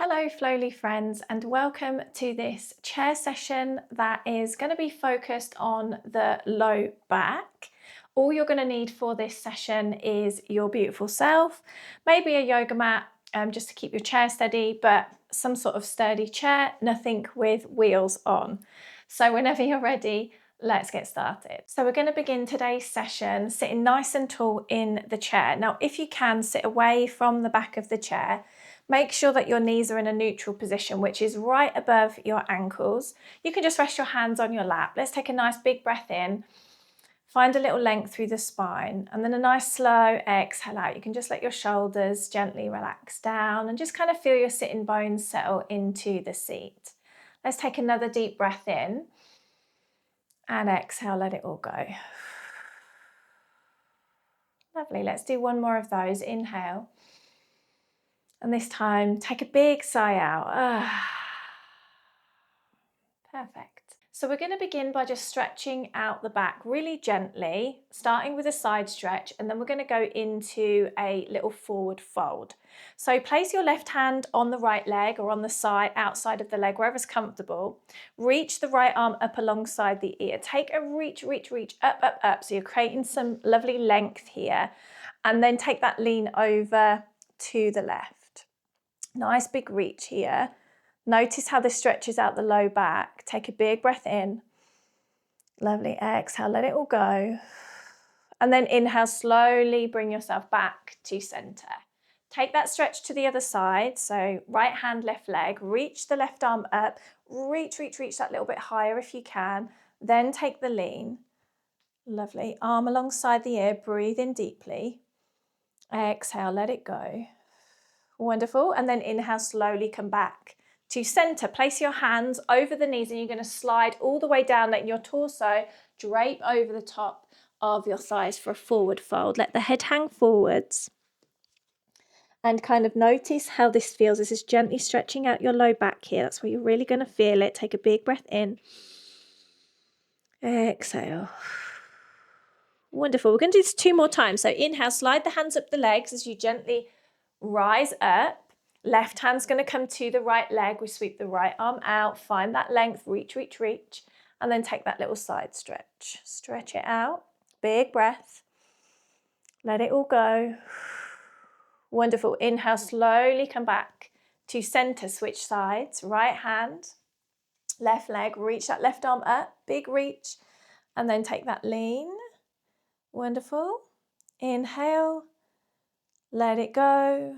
Hello Flowly friends, and welcome to this chair session that is going to be focused on the low back. All you're going to need for this session is your beautiful self, maybe a yoga mat just to keep your chair steady, but some sort of sturdy chair, nothing with wheels on. So whenever you're ready, let's get started. So we're going to begin today's session sitting nice and tall in the chair. Now, if you can, sit away from the back of the chair. Make sure that your knees are in a neutral position, which is right above your ankles. You can just rest your hands on your lap. Let's take a nice big breath in. Find a little length through the spine, and then a nice slow exhale out. You can just let your shoulders gently relax down and just kind of feel your sitting bones settle into the seat. Let's take another deep breath in and exhale, let it all go. Lovely. Let's do one more of those. Inhale. And this time, take a big sigh out. Perfect. So we're going to begin by just stretching out the back really gently, starting with a side stretch, and then we're going to go into a little forward fold. So place your left hand on the right leg or on the side, outside of the leg, wherever's comfortable. Reach the right arm up alongside the ear. Take a reach, up. So you're creating some lovely length here. And then take that lean over to the left. Nice big reach here. Notice how this stretches out the low back. Take a big breath in. Lovely. Exhale, let it all go. And then inhale, slowly bring yourself back to center. Take that stretch to the other side. So right hand, left leg. Reach the left arm up. Reach that little bit higher if you can. Then take the lean. Lovely. Arm alongside the ear. Breathe in deeply. Exhale, let it go. Wonderful. And then inhale, slowly come back to center. Place your hands over the knees and you're going to slide all the way down, letting your torso drape over the top of your thighs for a forward fold. Let the head hang forwards and kind of notice how this feels. This is gently stretching out your low back here. That's where you're really going to feel it. Take a big breath in. Exhale. Wonderful. We're going to do this 2 more times. So inhale, slide the hands up the legs as you gently rise up. Left hand's going to come to the right leg. We sweep the right arm out. Find that length. Reach. And then take that little side stretch. Stretch it out. Big breath. Let it all go. Wonderful. Inhale, slowly come back to center. Switch sides. Right hand, left leg. Reach that left arm up. Big reach. And then take that lean. Wonderful. Inhale. Let it go.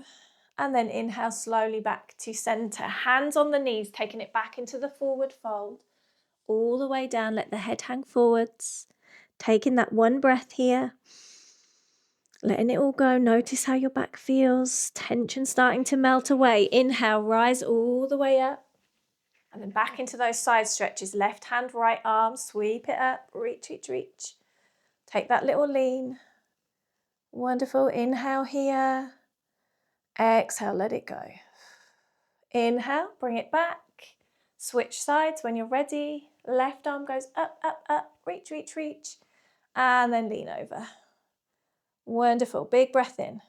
And then inhale slowly back to center. Hands on the knees, taking it back into the forward fold. All the way down, let the head hang forwards. Taking that one breath here. Letting it all go. Notice how your back feels. Tension starting to melt away. Inhale, rise all the way up. And then back into those side stretches. Left hand, right arm, sweep it up. Reach. Take that little lean. Wonderful. Inhale here. Exhale, let it go. Inhale, bring it back. Switch sides when you're ready. Left arm goes up. Reach. And then lean over. Wonderful. Big breath in.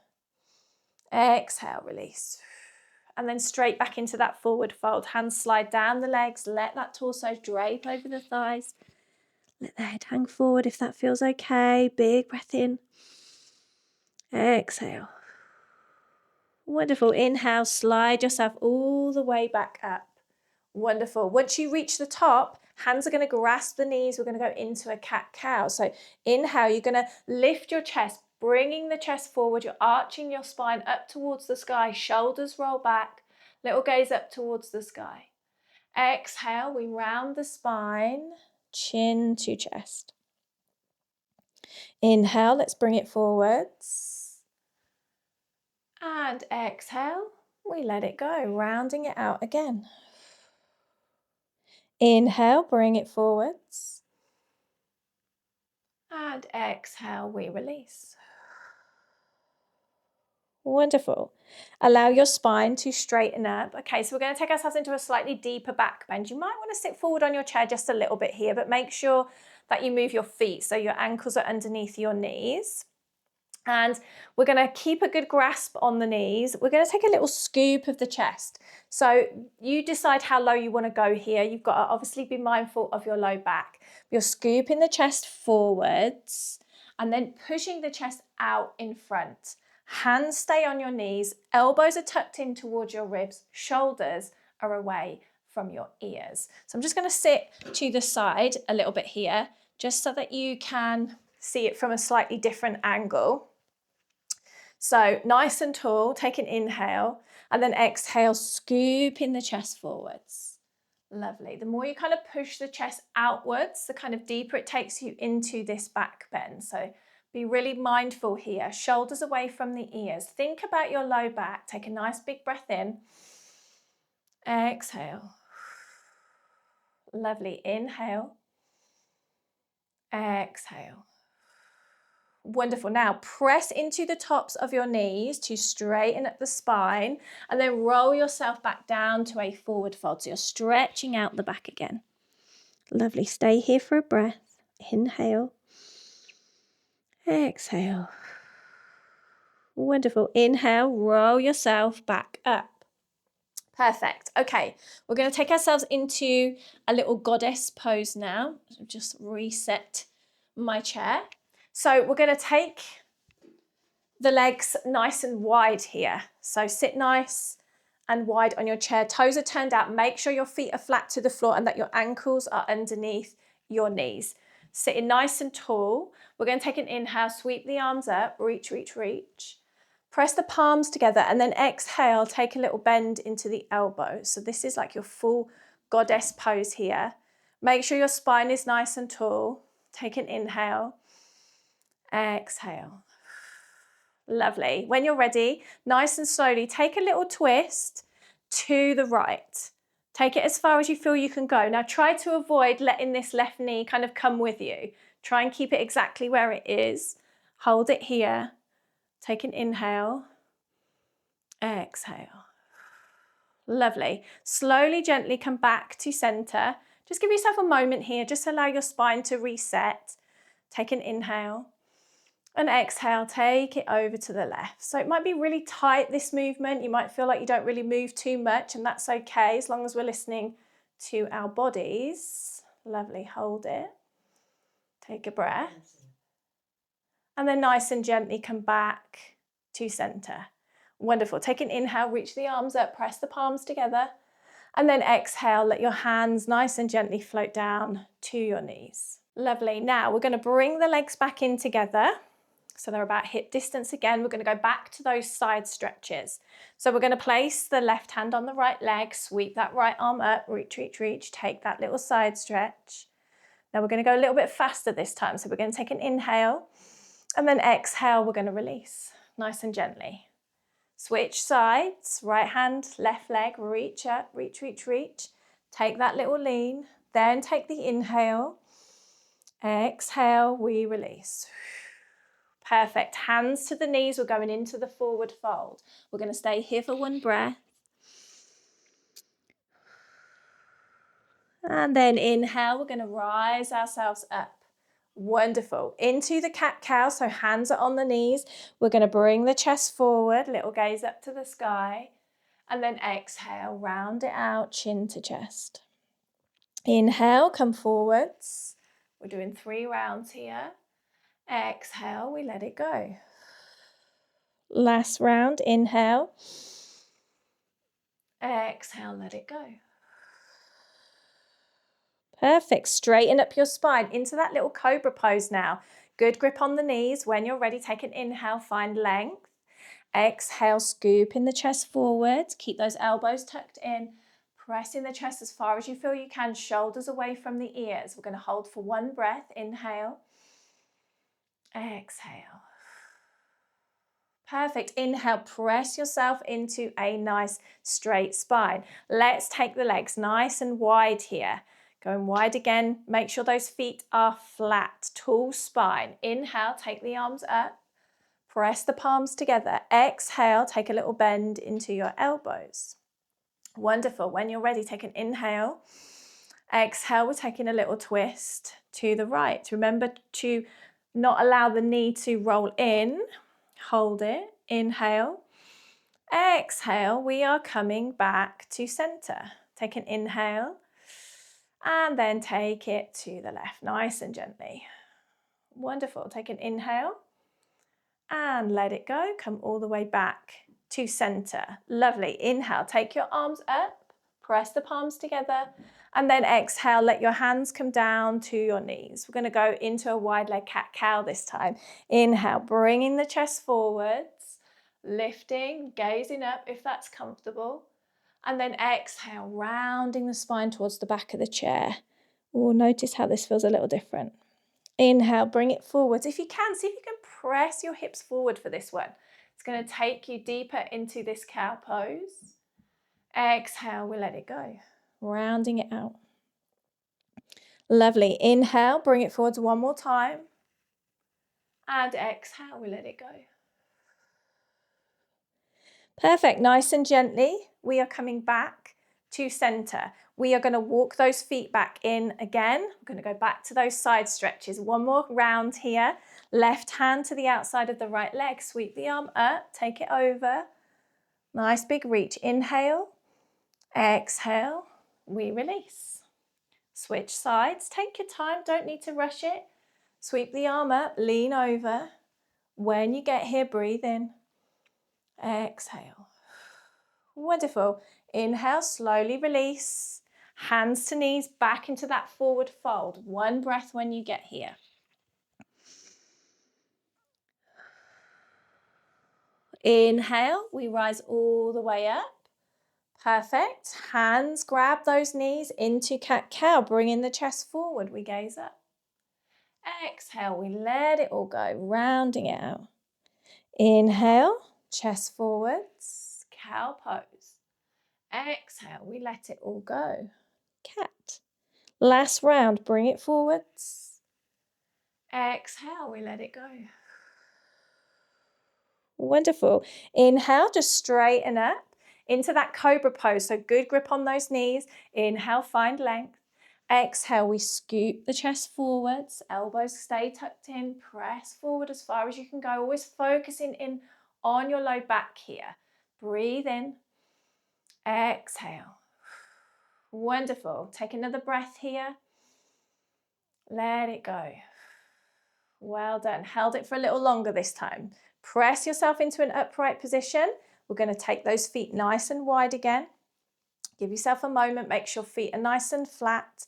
Exhale, release. And then straight back into that forward fold. Hands slide down the legs. Let that torso drape over the thighs. Let the head hang forward if that feels okay. Big breath in. Exhale. Wonderful. Inhale, slide yourself all the way back up. Wonderful. Once you reach the top, hands are going to grasp the knees. We're going to go into a cat-cow. So inhale, you're going to lift your chest, bringing the chest forward. You're arching your spine up towards the sky. Shoulders roll back. Little gaze up towards the sky. Exhale, we round the spine, chin to chest. Inhale, let's bring it forwards. And exhale, we let it go, rounding it out again. Inhale, bring it forwards. And exhale, we release. Wonderful. Allow your spine to straighten up. Okay, so we're going to take ourselves into a slightly deeper back bend. You might want to sit forward on your chair just a little bit here, but make sure that you move your feet so your ankles are underneath your knees. And we're going to keep a good grasp on the knees. We're going to take a little scoop of the chest. So you decide how low you want to go here. You've got to obviously be mindful of your low back. You're scooping the chest forwards and then pushing the chest out in front. Hands stay on your knees, elbows are tucked in towards your ribs, shoulders are away from your ears. So I'm just going to sit to the side a little bit here, just so that you can see it from a slightly different angle. So nice and tall, take an inhale, and then exhale, scooping the chest forwards. Lovely. The more you kind of push the chest outwards, the kind of deeper it takes you into this back bend. So be really mindful here. Shoulders away from the ears. Think about your low back. Take a nice big breath in. Exhale. Lovely. Inhale. Exhale. Wonderful. Now press into the tops of your knees to straighten up the spine and then roll yourself back down to a forward fold. So you're stretching out the back again. Lovely. Stay here for a breath. Inhale. Exhale. Wonderful. Inhale, roll yourself back up. Perfect. Okay, we're going to take ourselves into a little goddess pose now. Just reset my chair. So we're going to take the legs nice and wide here. So sit nice and wide on your chair. Toes are turned out. Make sure your feet are flat to the floor and that your ankles are underneath your knees. Sitting nice and tall. We're going to take an inhale, sweep the arms up, reach, reach, reach. Press the palms together and then exhale, take a little bend into the elbows. So this is like your full goddess pose here. Make sure your spine is nice and tall. Take an inhale. Exhale. Lovely. When you're ready, nice and slowly, take a little twist to the right. Take it as far as you feel you can go. Now try to avoid letting this left knee kind of come with you. Try and keep it exactly where it is. Hold it here. Take an inhale. Exhale. Lovely. Slowly, gently come back to center. Just give yourself a moment here. Just allow your spine to reset. Take an inhale. And exhale, take it over to the left. So it might be really tight, this movement. You might feel like you don't really move too much, and that's okay as long as we're listening to our bodies. Lovely, hold it. Take a breath. And then nice and gently come back to center. Wonderful. Take an inhale, reach the arms up, press the palms together. And then exhale, let your hands nice and gently float down to your knees. Lovely. Now we're going to bring the legs back in together. So they're about hip distance again. We're going to go back to those side stretches. So we're going to place the left hand on the right leg, sweep that right arm up, reach, reach, reach, take that little side stretch. Now we're going to go a little bit faster this time. So we're going to take an inhale and then exhale, we're going to release nice and gently. Switch sides, right hand, left leg, reach up, reach, reach, reach. Take that little lean, then take the inhale. Exhale, we release. Perfect. Hands to the knees. We're going into the forward fold. We're going to stay here for one breath. And then inhale, we're going to rise ourselves up. Wonderful. Into the cat-cow, so hands are on the knees. We're going to bring the chest forward, little gaze up to the sky. And then exhale, round it out, chin to chest. Inhale, come forwards. We're doing 3 rounds here. Exhale, we let it go. Last round, inhale. Exhale, let it go. Perfect. Straighten up your spine into that little cobra pose now. Good grip on the knees. When you're ready, take an inhale, find length. Exhale, scoop in the chest forward. Keep those elbows tucked in. Pressing the chest as far as you feel you can. Shoulders away from the ears. We're going to hold for one breath. Inhale. Exhale. Perfect. Inhale, press yourself into a nice straight spine. Let's take the legs nice and wide here. Going wide again. Make sure those feet are flat. Tall spine. Inhale, take the arms up. Press the palms together. Exhale, take a little bend into your elbows. Wonderful. When you're ready, take an inhale. Exhale, we're taking a little twist to the right. Remember to not allow the knee to roll in. hold it, inhale. Exhale, we are coming back to center. Take an inhale and then take it to the left, nice and gently. Wonderful. Take an inhale and let it go. Come all the way back to center. Lovely. Inhale, take your arms up, press the palms together, and then exhale, let your hands come down to your knees. We're going to go into a wide leg cat-cow this time. Inhale, bringing the chest forwards, lifting, gazing up if that's comfortable. And then exhale, rounding the spine towards the back of the chair. Oh, notice how this feels a little different. Inhale, bring it forwards. If you can, see if you can press your hips forward for this one. It's going to take you deeper into this cow pose. Exhale, we let it go. Rounding it out. Lovely. Inhale, bring it forwards one more time. And exhale, we let it go. Perfect. Nice and gently, we are coming back to center. We are going to walk those feet back in again. We're going to go back to those side stretches. One more round here. Left hand to the outside of the right leg. Sweep the arm up, take it over. Nice big reach. Inhale, exhale, we release. Switch sides. Take your time, don't need to rush it. Sweep the arm up, lean over. When you get here, breathe in. Exhale. Wonderful. Inhale, slowly release. Hands to knees, back into that forward fold. One breath when you get here. Inhale, we rise all the way up. Perfect. Hands grab those knees into cat-cow, bringing the chest forward. We gaze up. Exhale, we let it all go, rounding it out. Inhale, chest forwards, cow pose. Exhale, we let it all go. Cat. Last round, bring it forwards. Exhale, we let it go. Wonderful. Inhale, just straighten up into that cobra pose. So good grip on those knees. Inhale, find length. Exhale, we scoop the chest forwards. Elbows stay tucked in. Press forward as far as you can go. Always focusing in on your low back here. Breathe in. Exhale. Wonderful. Take another breath here. Let it go. Well done. Held it for a little longer this time. Press yourself into an upright position. We're going to take those feet nice and wide again. Give yourself a moment. Make sure feet are nice and flat.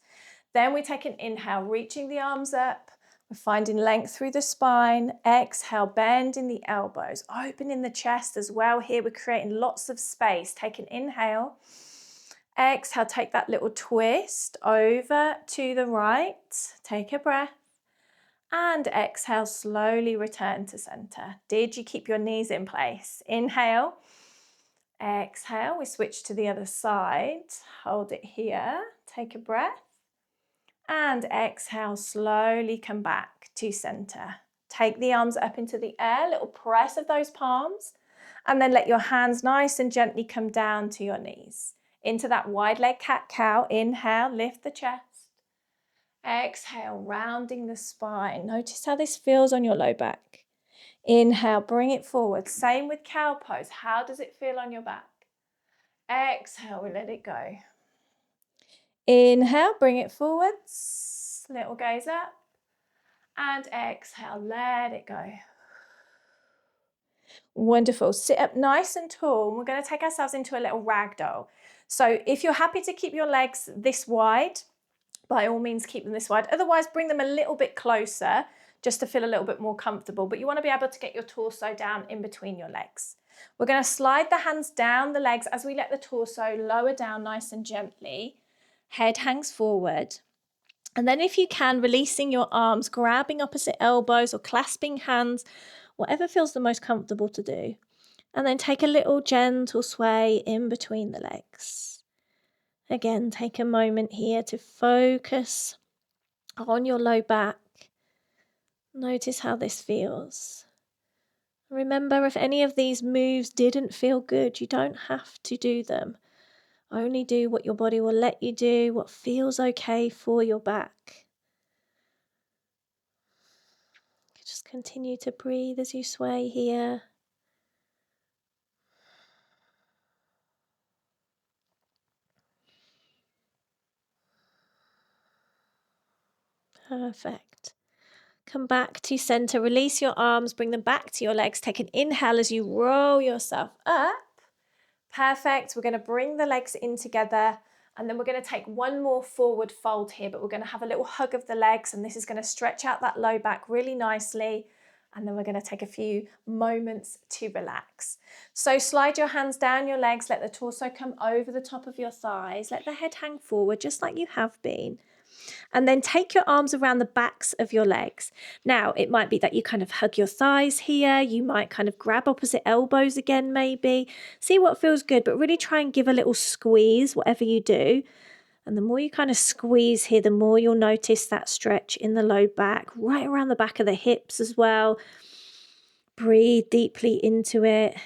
Then we take an inhale, reaching the arms up. We're finding length through the spine. Exhale, bending the elbows, opening the chest as well. Here we're creating lots of space. Take an inhale. Exhale, take that little twist over to the right. Take a breath. And exhale, slowly return to center. Did you keep your knees in place? Inhale. Exhale, we switch to the other side. Hold it here. Take a breath. And exhale, slowly come back to center. Take the arms up into the air, little press of those palms. And then let your hands nice and gently come down to your knees. Into that wide leg cat-cow. Inhale, lift the chest. Exhale, rounding the spine. Notice how this feels on your low back. Inhale, bring it forward. Same with cow pose. How does it feel on your back? Exhale, we let it go. Inhale, bring it forwards. Little gaze up. And exhale, let it go. Wonderful. Sit up nice and tall. We're going to take ourselves into a little ragdoll. So if you're happy to keep your legs this wide, by all means keep them this wide. Otherwise, bring them a little bit closer just to feel a little bit more comfortable. But you want to be able to get your torso down in between your legs. We're going to slide the hands down the legs as we let the torso lower down nice and gently. Head hangs forward. And then if you can, releasing your arms, grabbing opposite elbows or clasping hands, whatever feels the most comfortable to do. And then take a little gentle sway in between the legs. Again, take a moment here to focus on your low back. Notice how this feels. Remember, if any of these moves didn't feel good, you don't have to do them. Only do what your body will let you do, what feels okay for your back. Just continue to breathe as you sway here. Perfect. Come back to center, release your arms, bring them back to your legs. Take an inhale as you roll yourself up. Perfect. We're going to bring the legs in together, and then we're going to take one more forward fold here, but we're going to have a little hug of the legs, and this is going to stretch out that low back really nicely. And then we're going to take a few moments to relax. So slide your hands down your legs, let the torso come over the top of your thighs, let the head hang forward just like you have been. And then take your arms around the backs of your legs. Now, it might be that you kind of hug your thighs here. You might kind of grab opposite elbows again, maybe. See what feels good, but really try and give a little squeeze, whatever you do. And the more you kind of squeeze here, the more you'll notice that stretch in the low back, right around the back of the hips as well. Breathe deeply into it.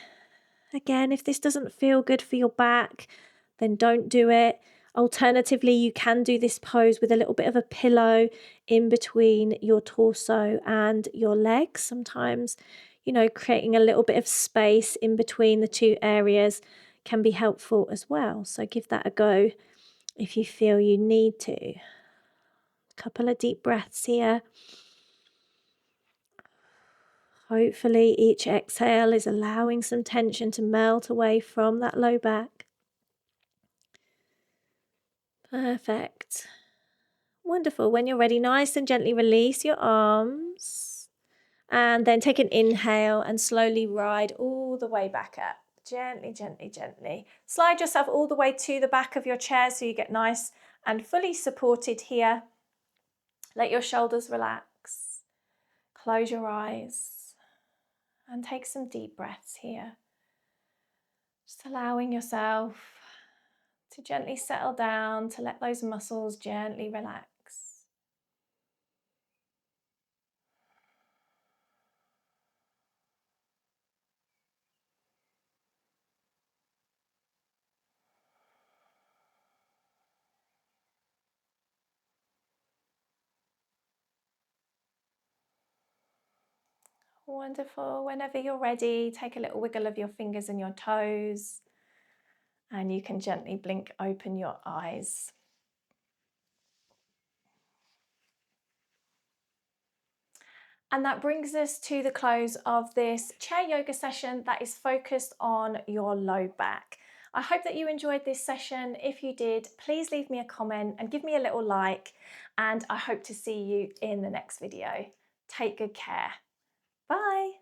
Again, if this doesn't feel good for your back, then don't do it. Alternatively, you can do this pose with a little bit of a pillow in between your torso and your legs. Sometimes, creating a little bit of space in between the two areas can be helpful as well. So give that a go if you feel you need to. A couple of deep breaths here. Hopefully each exhale is allowing some tension to melt away from that low back. Perfect. Wonderful. When you're ready, nice and gently release your arms. And then take an inhale and slowly ride all the way back up. Gently, gently, gently. Slide yourself all the way to the back of your chair so you get nice and fully supported here. Let your shoulders relax. Close your eyes and take some deep breaths here. Just allowing yourself to gently settle down, to let those muscles gently relax. Wonderful. Whenever you're ready, take a little wiggle of your fingers and your toes, and you can gently blink open your eyes. And that brings us to the close of this chair yoga session that is focused on your low back. I hope that you enjoyed this session. If you did, please leave me a comment and give me a little like, and I hope to see you in the next video. Take good care. Bye.